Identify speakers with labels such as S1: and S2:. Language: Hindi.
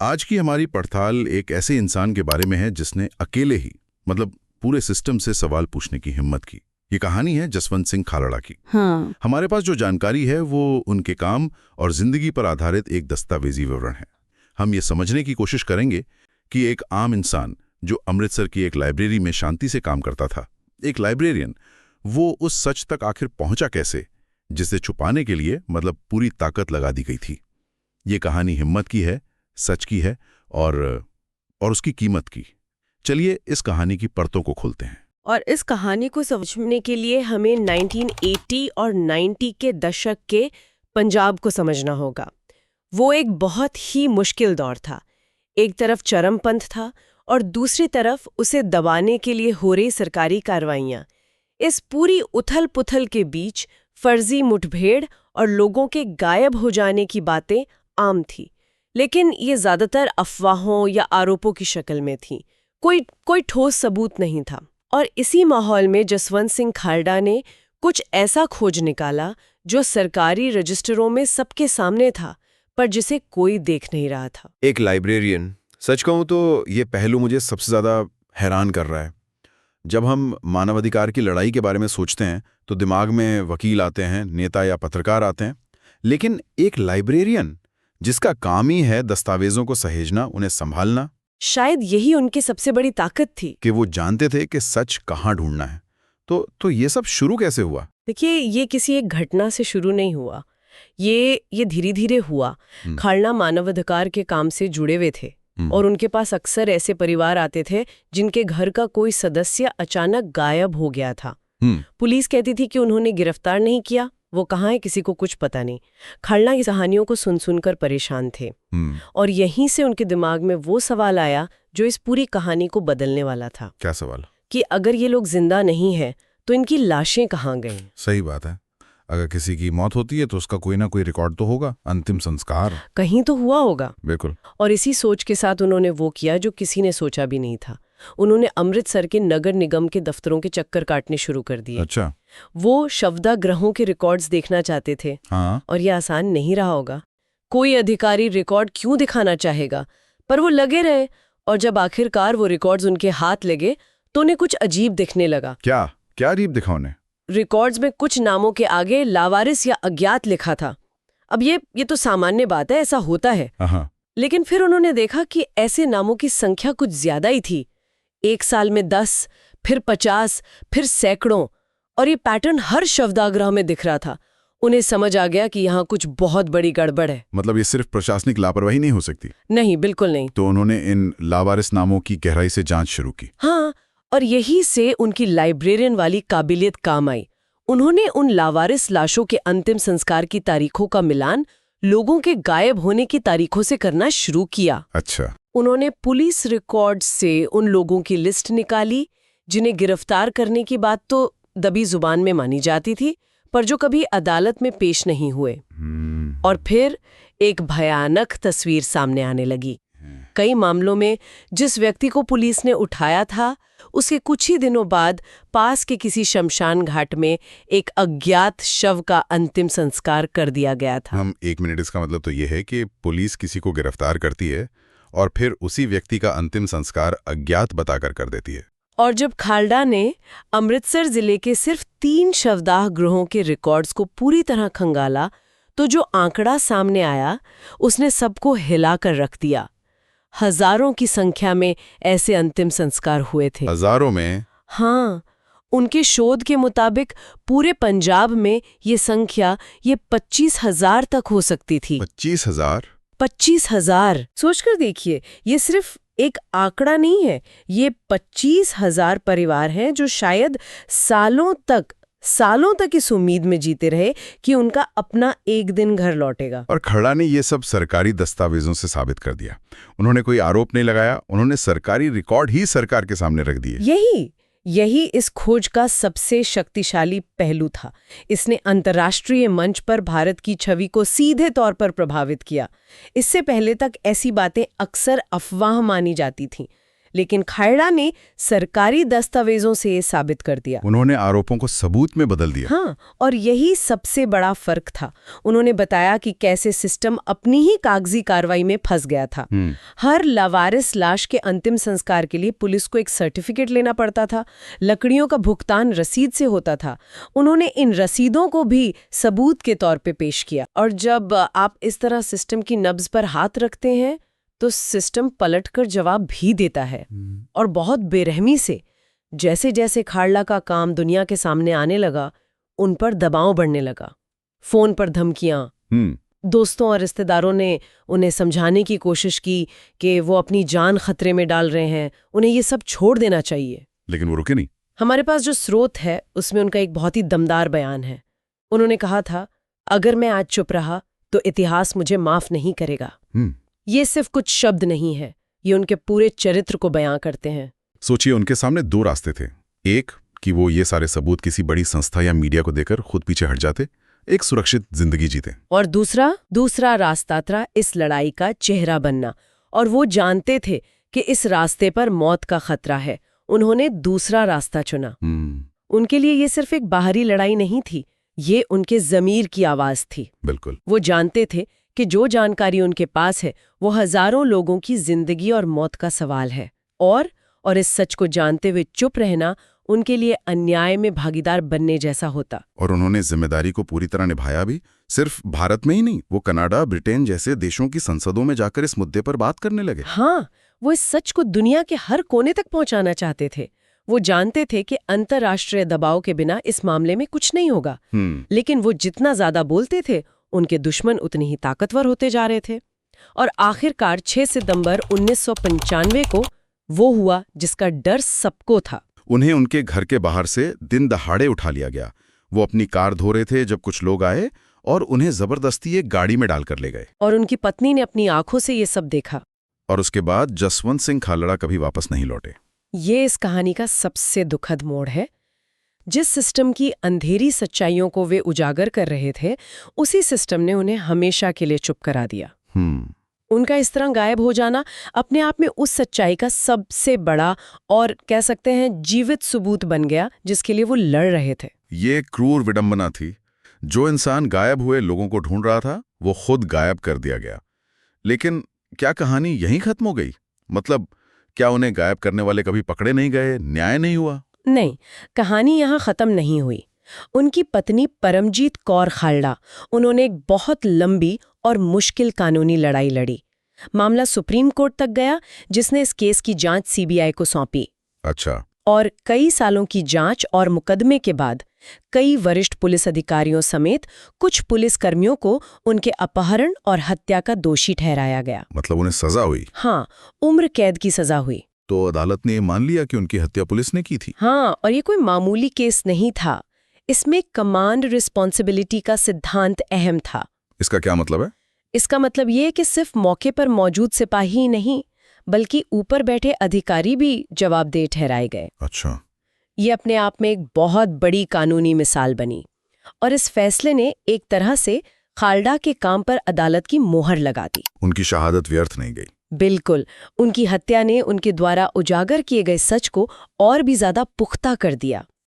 S1: आज की हमारी पड़ताल एक ऐसे इंसान के बारे में है जिसने अकेले ही मतलब पूरे सिस्टम से सवाल पूछने की हिम्मत की। ये कहानी है जसवंत सिंह खालड़ा की।
S2: हाँ।
S1: हमारे पास जो जानकारी है वो उनके काम और जिंदगी पर आधारित एक दस्तावेजी विवरण है। हम ये समझने की कोशिश करेंगे कि एक आम इंसान जो अमृतसर की एक लाइब्रेरी में शांति से काम करता था, एक लाइब्रेरियन, वो उस सच तक आखिर पहुंचा कैसे जिसे छुपाने के लिए मतलब पूरी ताकत लगा दी गई थी। ये कहानी हिम्मत की है, सच की है और उसकी कीमत की। चलिए इस कहानी की परतों को खोलते हैं।
S2: और इस कहानी को समझने के लिए हमें 1980 और 90 के दशक के पंजाब को समझना होगा। वो एक बहुत ही मुश्किल दौर था। एक तरफ चरमपंथ था और दूसरी तरफ उसे दबाने के लिए हो रही सरकारी कार्रवाइयां। इस पूरी उथल पुथल के बीच फर्जी मुठभेड़ और लोगों के गायब हो जाने की बातें आम थी, लेकिन ये ज्यादातर अफवाहों या आरोपों की शक्ल में थी। कोई ठोस सबूत नहीं था। और इसी माहौल में जसवंत सिंह खालड़ा ने कुछ ऐसा खोज निकाला जो सरकारी रजिस्टरों में सबके सामने था, पर जिसे कोई देख नहीं रहा था।
S3: एक लाइब्रेरियन, सच कहूं तो ये पहलू मुझे सबसे ज्यादा हैरान कर रहा है। जब हम मानवाधिकार की लड़ाई के बारे में सोचते हैं तो दिमाग में वकील आते हैं, नेता या पत्रकार आते हैं, लेकिन एक लाइब्रेरियन जिसका काम ही है दस्तावेजों को सहेजना, उन्हें संभालना,
S2: शायद यही उनकी सबसे बड़ी ताकत थी
S3: कि वो जानते थे कि सच कहाँ ढूंढना है। तो ये सब शुरू कैसे हुआ?
S2: देखिए, ये किसी एक घटना से शुरू नहीं हुआ। ये धीरे धीरे हुआ। खालड़ा मानवाधिकार के काम से जुड़े हुए थे और उनके पास अक्सर ऐसे परिवार आते थे जिनके घर का कोई सदस्य अचानक गायब हो गया था। पुलिस कहती थी कि उन्होंने गिरफ्तार नहीं किया, वो कहाँ है किसी को कुछ पता नहीं। खालड़ा की कहानियों को सुन सुनकर परेशान थे और यहीं से उनके दिमाग में वो सवाल आया जो इस पूरी कहानी को बदलने वाला था।
S3: क्या सवाल?
S2: कि अगर ये लोग जिंदा नहीं हैं तो इनकी लाशें कहाँ गईं?
S3: सही बात है। अगर किसी की मौत होती है तो उसका कोई ना कोई रिकॉर्ड तो होगा, अंतिम संस्कार
S2: कहीं तो हुआ होगा।
S3: बिल्कुल।
S2: और इसी सोच के साथ उन्होंने वो किया जो किसी ने सोचा भी नहीं था। उन्होंने अमृतसर के नगर निगम के दफ्तरों के चक्कर काटने शुरू कर दिए।
S3: अच्छा।
S2: वो शवदा ग्रहों के रिकॉर्ड्स देखना चाहते थे।
S3: हाँ।
S2: और ये आसान नहीं रहा होगा। कोई अधिकारी रिकॉर्ड क्यों दिखाना चाहेगा, पर वो लगे रहे। और जब आखिरकार वो रिकॉर्ड्स उनके हाथ लगे तो उन्हें कुछ अजीब दिखने लगा।
S3: क्या अजीब दिखा उन्हें?
S2: रिकॉर्ड्स में कुछ नामों के आगे लावारिस या अज्ञात लिखा था। अब ये तो सामान्य बात है, ऐसा होता है। लेकिन फिर उन्होंने देखा कि ऐसे नामों की संख्या कुछ ज्यादा ही थी। एक साल में 10, फिर 50, फिर सैकड़ों। और ये पैटर्न हर शवदाग्रह में दिख रहा था। उन्हें समझ आ गया कि यहाँ कुछ बहुत बड़ी गड़बड़ है।
S3: मतलब ये सिर्फ प्रशासनिक लापरवाही नहीं हो सकती?
S2: नहीं, बिल्कुल नहीं।
S3: तो उन्होंने इन लावारिस नामों की गहराई से जांच शुरू की।
S2: हाँ, और यही से उनकी लाइब्रेरियन वाली काबिलियत काम आई। उन्होंने उन लावारिस लाशों के अंतिम संस्कार की तारीखों का मिलान लोगों के गायब होने की तारीखों से करना शुरू किया।
S3: अच्छा।
S2: उन्होंने पुलिस रिकॉर्ड से उन लोगों की लिस्ट निकाली जिन्हें गिरफ्तार करने की बात तो दबी जुबान में मानी जाती थी, पर जो कभी अदालत में पेश नहीं हुए। और फिर एक भयानक तस्वीर सामने आने लगी। कई मामलों में जिस व्यक्ति को पुलिस ने उठाया था, उसके कुछ ही दिनों बाद पास के किसी शमशान घाट में एक अज्ञात शव का अंतिम संस्कार कर दिया गया था।
S3: हम 1 मिनट, इसका मतलब तो ये है कि पुलिस किसी को गिरफ्तार करती है और फिर उसी व्यक्ति का अंतिम संस्कार अज्ञात बताकर कर देती है।
S2: और जब खालड़ा ने अमृतसर जिले के सिर्फ 3 शवदाह गृहों के रिकॉर्ड्स को पूरी तरह खंगाला, तो जो आंकड़ा सामने आया उसने सबको हिला कर रख दिया। हजारों की संख्या में ऐसे अंतिम संस्कार हुए थे।
S3: हजारों में?
S2: हाँ, उनके शोध के मुताबिक पूरे पंजाब में ये संख्या 25,000 तक हो सकती थी।
S3: 25,000?
S2: 25,000! सोचकर देखिए, ये सिर्फ एक आंकड़ा नहीं है, ये 25,000 परिवार हैं जो शायद सालों तक इस उम्मीद में जीते रहे कि उनका अपना एक दिन घर लौटेगा।
S3: और खालड़ा ने ये सब सरकारी दस्तावेजों से साबित कर दिया। उन्होंने कोई आरोप नहीं लगाया, उन्होंने सरकारी रिकॉर्ड ही सरकार के सामने रख दिए। यही इस खोज का सबसे शक्तिशाली पहलू था। इसने अंतर्राष्ट्रीय मंच पर भारत की छवि को सीधे तौर पर प्रभावित किया। इससे पहले तक ऐसी बातें अक्सर अफवाह मानी जाती थीं,
S2: लेकिन खायड़ा ने सरकारी दस्तावेजों से ये साबित कर दिया।
S1: उन्होंने आरोपों को सबूत में बदल दिया।
S2: हाँ, और यही सबसे बड़ा फर्क था। उन्होंने बताया कि कैसे सिस्टम अपनी ही कागजी कार्रवाई में फंस गया था। हर लावारिस लाश के अंतिम संस्कार के लिए पुलिस को एक सर्टिफिकेट लेना पड़ता था, लकड़ियों का भुगतान रसीद से होता था। उन्होंने इन रसीदों को भी सबूत के तौर पे पेश किया। और जब आप इस तरह सिस्टम की नब्ज पर हाथ रखते हैं तो सिस्टम पलटकर जवाब भी देता है, और बहुत बेरहमी से। जैसे जैसे खाड़ला का काम दुनिया के सामने आने लगा, उन पर दबाव बढ़ने लगा। फोन पर धमकियां, दोस्तों और रिश्तेदारों ने उन्हें समझाने की कोशिश की कि वो अपनी जान खतरे में डाल रहे हैं, उन्हें ये सब छोड़ देना चाहिए।
S1: लेकिन वो रुके नहीं।
S2: हमारे पास जो स्रोत है उसमें उनका एक बहुत ही दमदार बयान है। उन्होंने कहा था, अगर मैं आज चुप रहा तो इतिहास मुझे माफ नहीं करेगा। ये सिर्फ कुछ शब्द नहीं है, ये उनके पूरे चरित्र को बयां करते हैं।
S1: सोचिए, उनके सामने दो रास्ते थे। एक कि वो ये सारे सबूत किसी बड़ी संस्था या मीडिया को देकर खुद पीछे हट जाते, एक सुरक्षित जिंदगी जीते।
S2: और दूसरा रास्ता था इस लड़ाई का चेहरा बनना, और वो जानते थे कि इस रास्ते पर मौत का खतरा है। उन्होंने दूसरा रास्ता चुना। उनके लिए ये सिर्फ एक बाहरी लड़ाई नहीं थी, ये उनके ज़मीर की आवाज थी।
S1: बिल्कुल।
S2: वो जानते थे कि जो जानकारी उनके पास है वो हजारों लोगों की जिंदगी और मौत का सवाल है, और इस सच को जानते हुए चुप रहना उनके लिए अन्याय में भागीदार बनने जैसा होता।
S1: और उन्होंने जिम्मेदारी को पूरी तरह निभाया भी। सिर्फ भारत में ही नहीं, वो कनाडा, ब्रिटेन जैसे देशों की संसदों में जाकर इस मुद्दे पर बात करने लगे।
S2: हाँ, वो इस सच को दुनिया के हर कोने तक पहुंचाना चाहते थे। वो जानते थे कि अंतर्राष्ट्रीय दबाव के बिना इस मामले में कुछ नहीं होगा। लेकिन वो जितना ज्यादा बोलते थे, उनके दुश्मन उतने ही ताकतवर होते जा रहे थे। और आखिरकार 6 सितंबर 1995 को वो हुआ जिसका डर सबको था।
S1: उन्हें उनके घर के बाहर से दिन दहाड़े उठा लिया गया। वो अपनी कार धो रहे थे जब कुछ लोग आए और उन्हें जबरदस्ती एक गाड़ी में डालकर ले गए।
S2: और उनकी पत्नी ने अपनी आंखों से ये सब देखा।
S1: और उसके बाद जसवंत सिंह खालड़ा कभी वापस नहीं लौटे।
S2: ये इस कहानी का सबसे दुखद मोड़ है। जिस सिस्टम की अंधेरी सच्चाइयों को वे उजागर कर रहे थे, उसी सिस्टम ने उन्हें हमेशा के लिए चुप करा दिया। उनका इस तरह गायब हो जाना अपने आप में उस सच्चाई का सबसे बड़ा और कह सकते हैं जीवित सबूत बन गया जिसके लिए वो लड़ रहे थे।
S1: ये क्रूर विडंबना थी। जो इंसान गायब हुए लोगों को ढूंढ रहा था, वो खुद गायब कर दिया गया। लेकिन क्या कहानी यहीं खत्म हो गई? मतलब क्या उन्हें गायब करने वाले कभी पकड़े नहीं गए, न्याय नहीं हुआ?
S2: नहीं, कहानी यहाँ खत्म नहीं हुई। उनकी पत्नी परमजीत कौर खालड़ा, उन्होंने एक बहुत लंबी और मुश्किल कानूनी लड़ाई लड़ी। मामला सुप्रीम कोर्ट तक गया, जिसने इस केस की जांच सीबीआई को सौंपी।
S1: अच्छा।
S2: और कई सालों की जांच और मुकदमे के बाद कई वरिष्ठ पुलिस अधिकारियों समेत कुछ पुलिसकर्मियों को उनके अपहरण और हत्या का दोषी ठहराया गया।
S1: मतलब उन्हें सजा हुई?
S2: हाँ, उम्र कैद की सजा हुई।
S1: तो अदालत ने मान लिया कि उनकी हत्या पुलिस ने की थी?
S2: हाँ, और ये कोई मामूली केस नहीं था। इसमें कमांड रिस्पॉन्सिबिलिटी का सिद्धांत अहम था।
S1: इसका क्या मतलब है?
S2: इसका मतलब ये है कि सिर्फ मौके पर मौजूद सिपाही ही नहीं, बल्कि ऊपर बैठे अधिकारी भी जवाबदेह ठहराए गए।
S1: अच्छा।
S2: ये अपने आप में एक बहुत बड़ी कानूनी मिसाल बनी, और इस फैसले ने एक तरह से खालड़ा के काम पर अदालत की मोहर लगा दी।
S1: उनकी शहादत व्यर्थ नहीं गई।
S2: बिल्कुल, उनकी हत्या ने उनके द्वारा उजागर किए गए सच को और भी ज्यादा पुख्ता कर दिया।